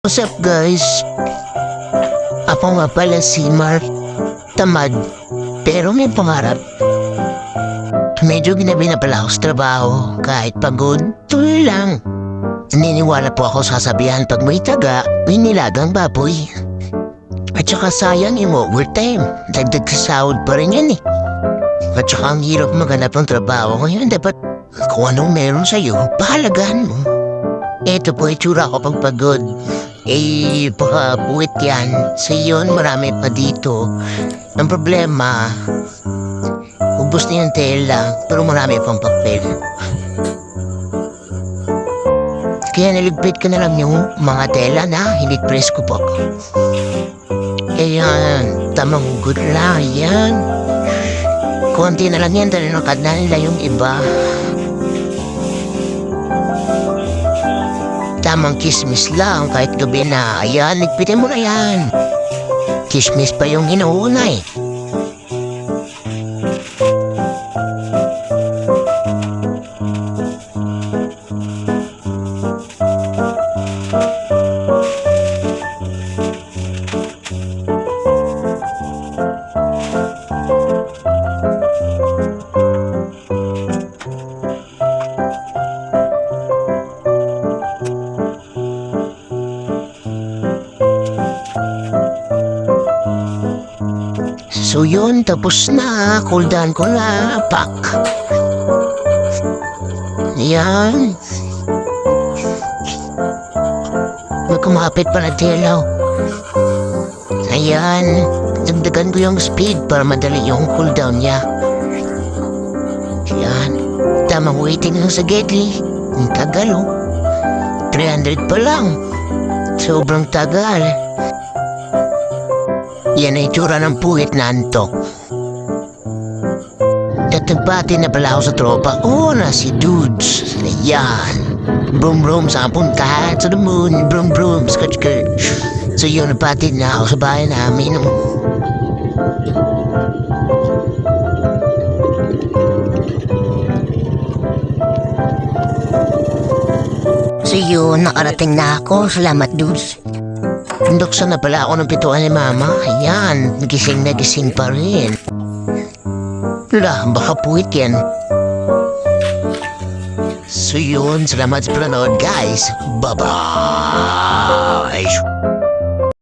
What's up guys? Ako nga pala si Mark. Tamad, pero may pangarap. Medyo ginabi na pala ako sa trabaho, kahit pagod, tuloy lang. Naniniwala po ako sasabihan pag may taga, may nilagang baboy. At saka sayang yung overtime, dagdag sa sahod pa rin yan eh. At saka ang hirap maghanap ng trabaho ngayon, dapat kung anong meron sa'yo, pahalagahan mo. Eto po itsura ko pag pagod. Baka puwit yan. Sa yun, marami pa dito. Ang problema, ubos na yung tela, pero marami pang papel. Kaya naligpit ko na lang yung mga tela na hinit-press ko po. Ayan, tamang hugot lang, yan. Konti na lang yan, dahil nakad na nila yung iba. Tamang kismis lang kahit gabi na. Ayan, ligpitin mo na yan. Kismis pa yung hinuuna eh. So yun, tapos na. Cooldown ko na. Pak. Ayan. May kumapit pa na telaw. Ayan. Dagdagan ko yung speed para madali yung cooldown niya. Ayan. Tamang waiting lang sa Gedli. Ang tagal oh. 300 pa lang. Sobrang tagal. Yan ay itsura ng puwit na antok. Nagpati na pala ako sa tropa ko na si Dudes. Ayan. Broom broom, saan punta? To the moon. Broom broom, skirt skirt. So yun, nagpati na ako sa bahay namin. So yun, nakarating na ako. Salamat Dudes. Nanduksan na pala ako ng pituan ni Mama. Ayan, gising na gising pa rin. Wala, baka puwit yan. So yun, salamat sa panonood guys. Bye-bye!